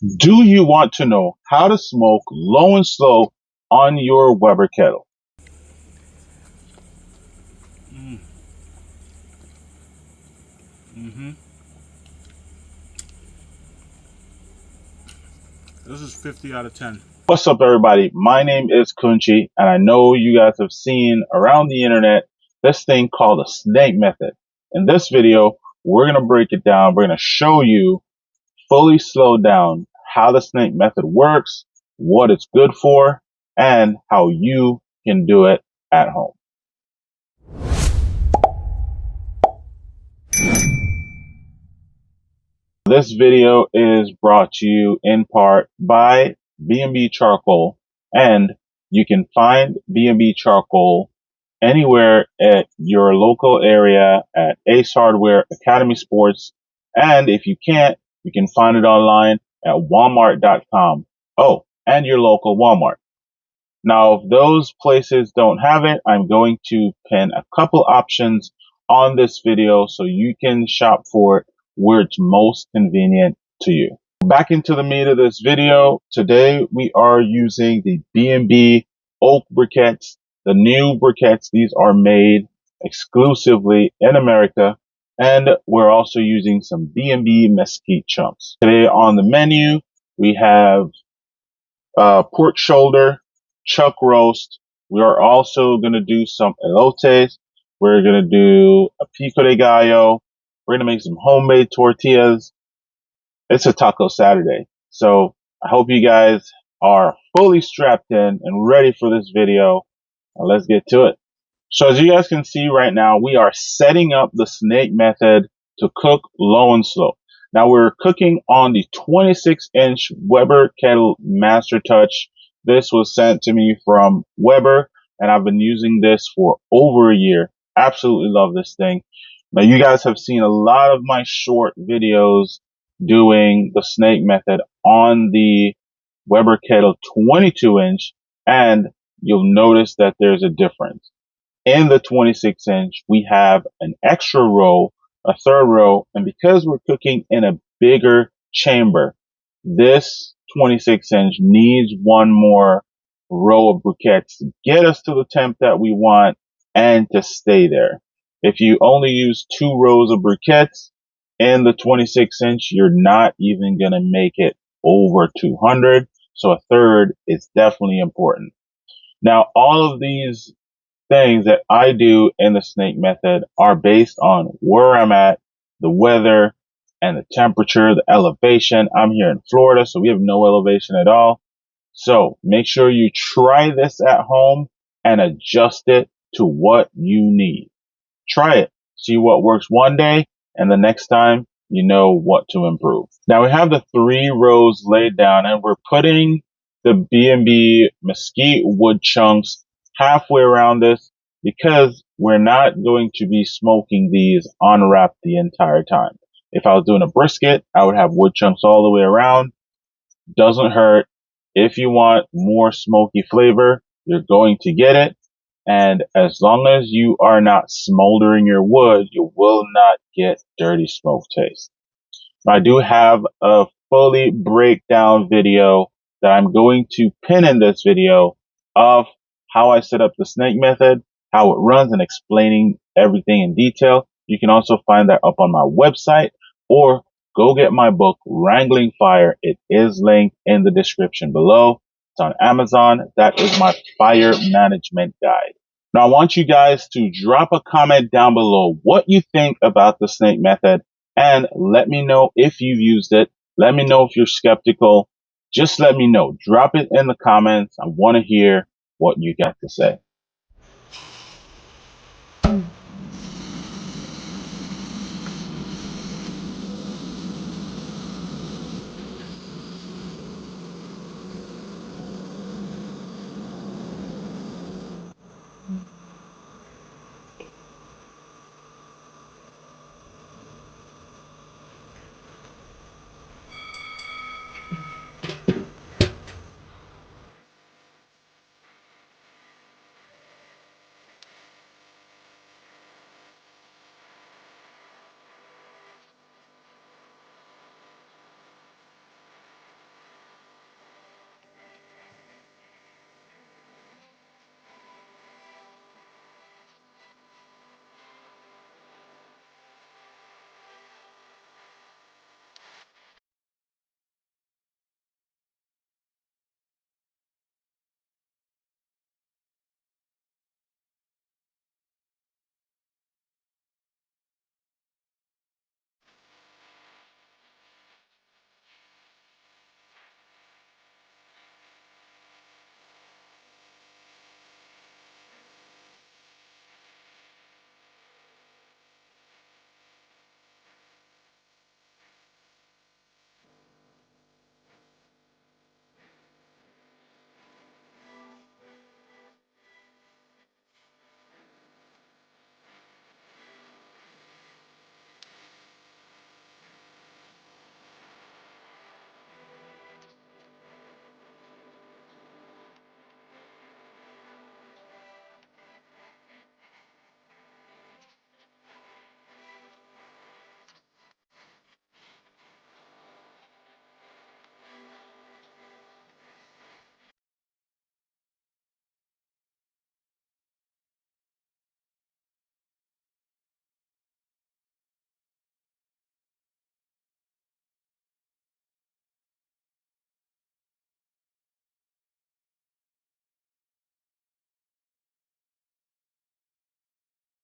Do you want to know how to smoke low and slow on your Weber kettle? This is 50 out of 10. What's up, everybody? My name is Kunchi, and I know you guys have seen around the internet this thing called the snake method. In this video, we're going to break it down. We're going to show you fully slowed down how the snake method works, what it's good for, and how you can do it at home. This video is brought to you in part by B&B Charcoal, and you can find B&B Charcoal anywhere at your local area at Ace Hardware, Academy Sports, and if you can't, you can find it online at walmart.com. Oh, and your local Walmart. Now, if those places don't have it, I'm going to pin a couple options on this video so you can shop for it where it's most convenient to you. Back into the meat of this video. Today we are using the B&B oak briquettes, the new briquettes. These are made exclusively in America, and we're also using some B&B mesquite chunks. Today on the menu, we have pork shoulder, chuck roast. We are also going to do some elotes. We're going to do a pico de gallo. We're going to make some homemade tortillas. It's a taco Saturday. So I hope you guys are fully strapped in and ready for this video. Now let's get to it. So as you guys can see right now, we are setting up the snake method to cook low and slow. Now we're cooking on the 26-inch Weber Kettle Master Touch. This was sent to me from Weber, and I've been using this for over a year. Absolutely love this thing. Now you guys have seen a lot of my short videos doing the snake method on the Weber Kettle 22-inch, and you'll notice that there's a difference. In the 26-inch, we have an extra row, a third row, and because we're cooking in a bigger chamber, this 26-inch needs one more row of briquettes to get us to the temp that we want and to stay there. If you only use 2 rows of briquettes in the 26-inch, you're not even going to make it over 200. So a third is definitely important. Now, all of these things that I do in the snake method are based on where I'm at, the weather, and the temperature, the elevation. I'm here in Florida, so we have no elevation at all. So make sure you try this at home and adjust it to what you need. Try it. See what works one day, and the next time you know what to improve. Now we have the 3 rows laid down, and we're putting the B&B mesquite wood chunks halfway around this because we're not going to be smoking these unwrapped the entire time. If I was doing a brisket, I would have wood chunks all the way around. Doesn't hurt. If you want more smoky flavor, you're going to get it. And as long as you are not smoldering your wood, you will not get dirty smoke taste. I do have a fully breakdown video that I'm going to pin in this video of how I set up the snake method, how it runs, and explaining everything in detail. You can also find that up on my website, or go get my book, Wrangling Fire. It is linked in the description below. It's on Amazon. That is my fire management guide. Now, I want you guys to drop a comment down below what you think about the snake method, and let me know if you've used it. Let me know if you're skeptical. Just let me know. Drop it in the comments. I want to hear what you got to say.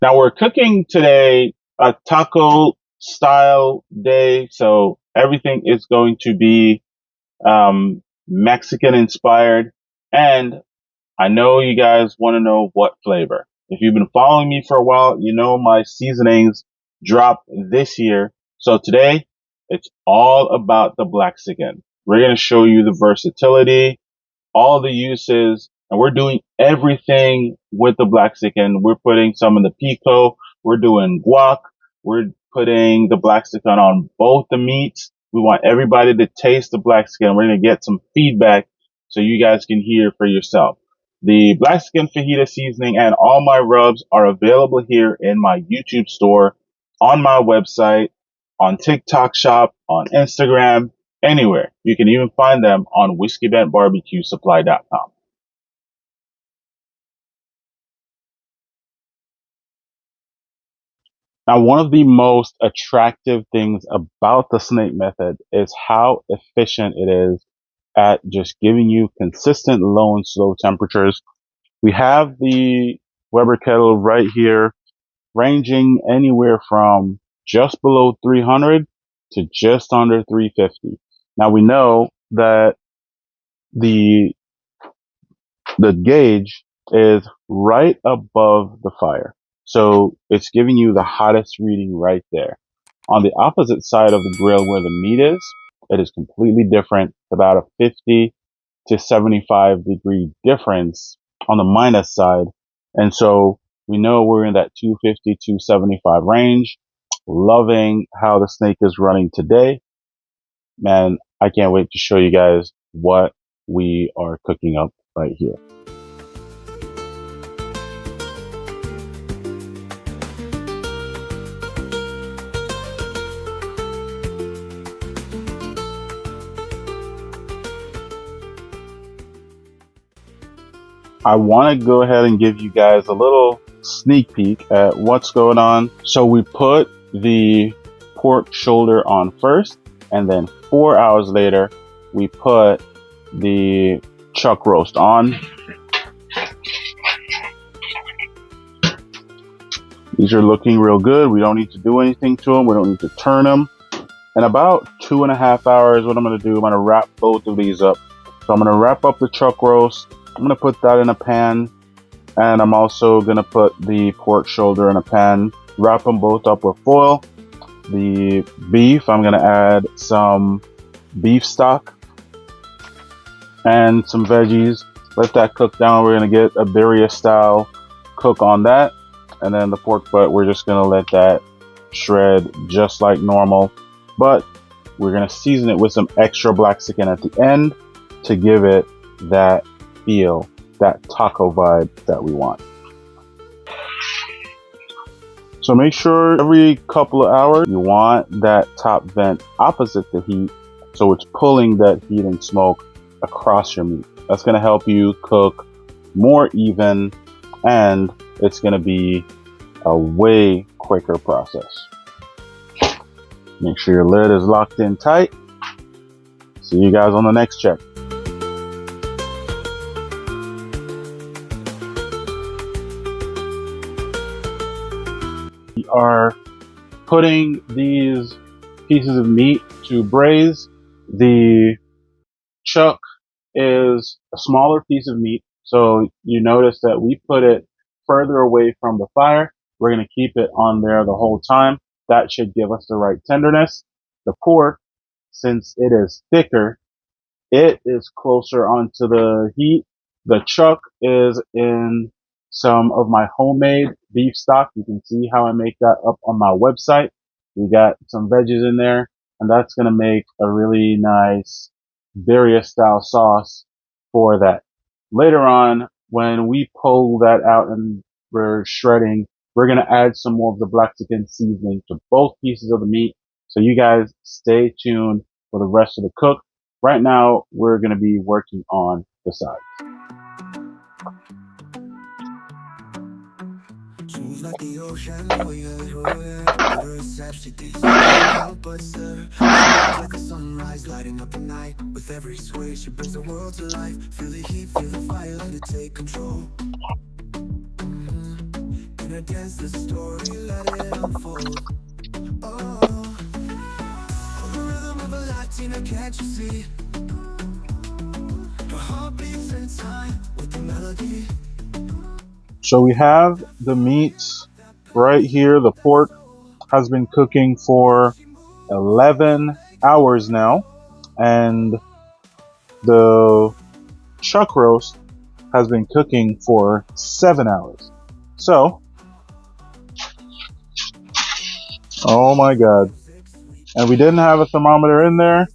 Now we're cooking today a taco style day, so everything is going to be Mexican inspired. And I know you guys want to know what flavor. If you've been following me for a while, you know my seasonings drop this year. So today it's all about the Blaxican. We're going to show you the versatility, all the uses, and we're doing everything with the Blaxican. We're putting some in the pico. We're doing guac. We're putting the Blaxican on both the meats. We want everybody to taste the Blaxican. We're going to get some feedback so you guys can hear for yourself. The Blaxican fajita seasoning and all my rubs are available here in my YouTube store, on my website, on TikTok shop, on Instagram, anywhere. You can even find them on whiskeybenbarbecuesupply.com. Now, one of the most attractive things about the snake method is how efficient it is at just giving you consistent low and slow temperatures. We have the Weber kettle right here, ranging anywhere from just below 300 to just under 350. Now we know that the the gauge is right above the fire. So it's giving you the hottest reading right there. On the opposite side of the grill where the meat is, it is completely different, about a 50 to 75 degree difference on the minus side. And so we know we're in that 250, 275 range. Loving how the snake is running today. Man, I can't wait to show you guys what we are cooking up right here. I want to go ahead and give you guys a little sneak peek at what's going on. So we put the pork shoulder on first, and then 4 hours later, we put the chuck roast on. These are looking real good. We don't need to do anything to them. We don't need to turn them. In about 2.5 hours, what I'm going to do, I'm going to wrap both of these up. So I'm going to wrap up the chuck roast. I'm going to put that in a pan, and I'm also going to put the pork shoulder in a pan, wrap them both up with foil. The beef, I'm going to add some beef stock and some veggies. Let that cook down. We're going to get a birria style cook on that. And then the pork butt, we're just going to let that shred just like normal. But we're going to season it with some extra Blaxican at the end to give it that feel, that taco vibe that we want. So make sure every couple of hours you want that top vent opposite the heat, so it's pulling that heat and smoke across your meat. That's going to help you cook more even, and it's going to be a way quicker process. Make sure your lid is locked in tight. See you guys on the next check. We are putting these pieces of meat to braise. The chuck is a smaller piece of meat, so you notice that we put it further away from the fire. We're going to keep it on there the whole time. That should give us the right tenderness. The pork, since it is thicker, it is closer onto the heat. The chuck is in some of my homemade beef stock. You can see how I make that up on my website. We got some veggies in there, and that's going to make a really nice birria style sauce for that. Later on, when we pull that out and we're shredding, we're going to add some more of the Blaxican seasoning to both pieces of the meat. So you guys stay tuned for the rest of the cook. Right now, we're going to be working on the sides. Smooth like the ocean, oh yeah, oh yeah. Her she takes help but stir. Like a sunrise lighting up the night. With every sway, she brings the world to life. Feel the heat, feel the fire, let it take control. Lean against the story, let it unfold. Oh, the rhythm of a Latina, can't you see? Her heart beats in time with the melody. So we have the meats right here. The pork has been cooking for 11 hours now, and the chuck roast has been cooking for 7 hours. So, oh my god. And we didn't have a thermometer in there.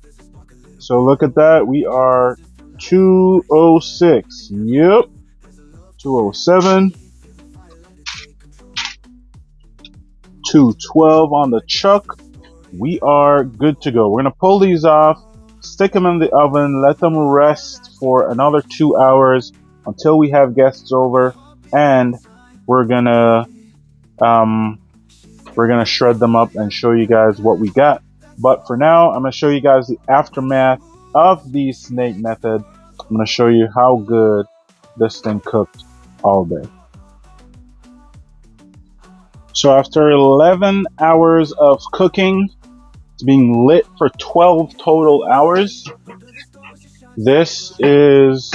So look at that. We are 206. Yep. 207. 212 on the chuck. We are good to go. We're going to pull these off, stick them in the oven, let them rest for another 2 hours until we have guests over, and we're gonna shred them up and show you guys what we got. But for now, I'm gonna show you guys the aftermath of the snake method. I'm gonna show you how good this thing cooked all day. So after 11 hours of cooking, it's being lit for 12 total hours. This is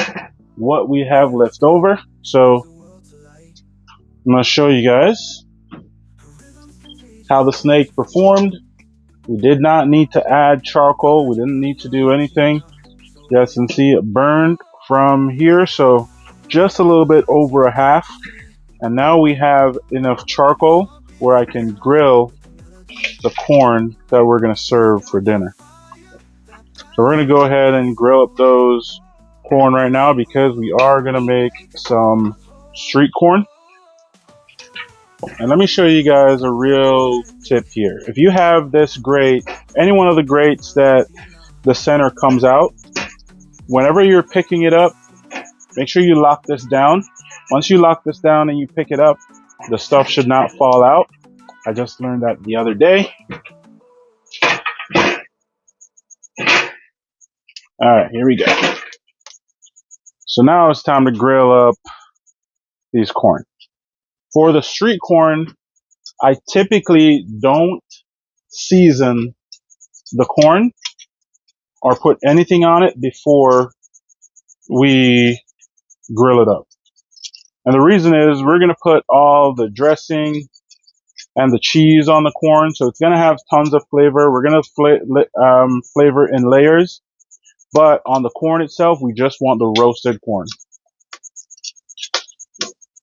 what we have left over. So I'm going to show you guys how the snake performed. We did not need to add charcoal. We didn't need to do anything. You guys can see it burned from here. So just a little bit over a half. And now we have enough charcoal where I can grill the corn that we're going to serve for dinner. So we're going to go ahead and grill up those corn right now because we are going to make some street corn. And let me show you guys a real tip here. If you have this grate, any one of the grates that the center comes out, whenever you're picking it up, make sure you lock this down. Once you lock this down and you pick it up, the stuff should not fall out. I just learned that the other day. All right, here we go. So now it's time to grill up these corn. For the street corn, I typically don't season the corn or put anything on it before we grill it up. And the reason is we're going to put all the dressing and the cheese on the corn, so it's going to have tons of flavor. We're going to flavor in layers, but on the corn itself, we just want the roasted corn.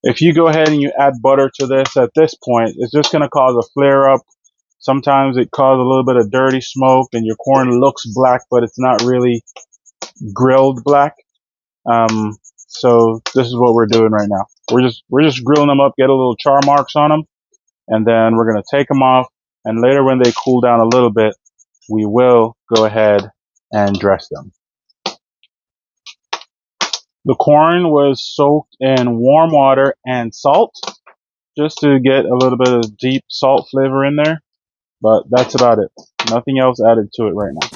If you go ahead and you add butter to this at this point, it's just going to cause a flare up. Sometimes it causes a little bit of dirty smoke and your corn looks black, but it's not really grilled black. So this is what we're doing right now. We're just grilling them up, get a little char marks on them, and then we're going to take them off. And later when they cool down a little bit, we will go ahead and dress them. The corn was soaked in warm water and salt just to get a little bit of deep salt flavor in there. But that's about it. Nothing else added to it right now.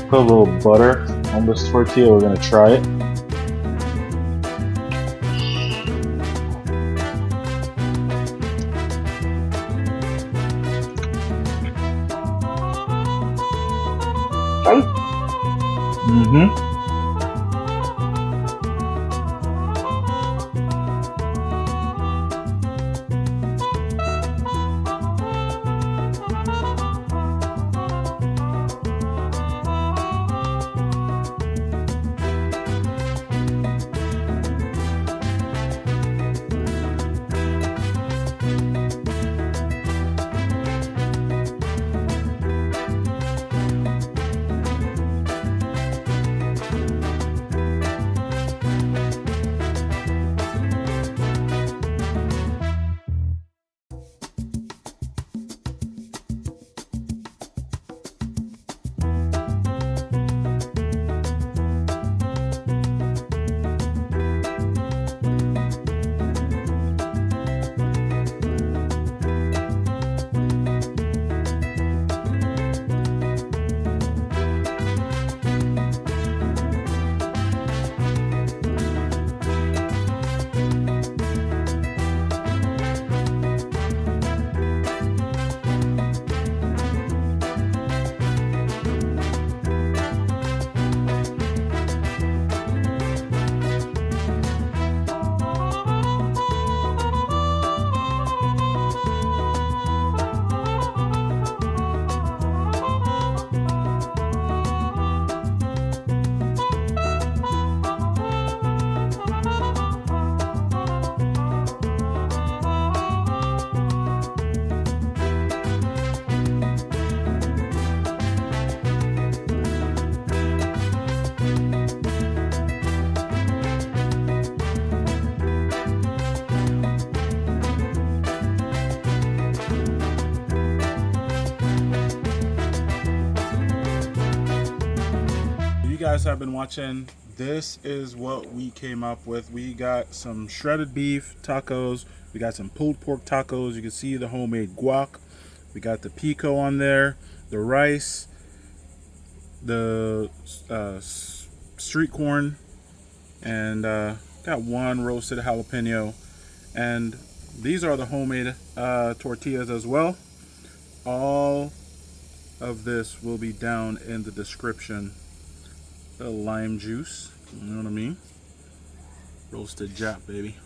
Put a little butter on this tortilla. We're gonna try it. Mm-hmm. guys have been watching. This is what we came up with. We got some shredded beef tacos. We got some pulled pork tacos. You can see the homemade guac. We got the pico on there, the rice, the street corn, and got one roasted jalapeno. And these are the homemade tortillas as well. All of this will be down in the description. The lime juice, you know what I mean? Roasted Jap, baby.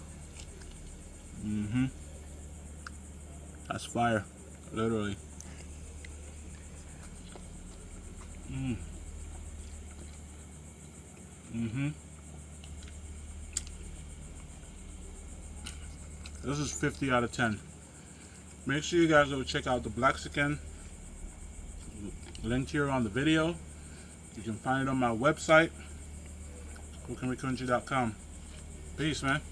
That's fire, literally. This is 50 out of 10. Make sure you guys go check out the Blaxican. Linked here on the video. You can find it on my website, cookinwithcountry.com. Peace, man.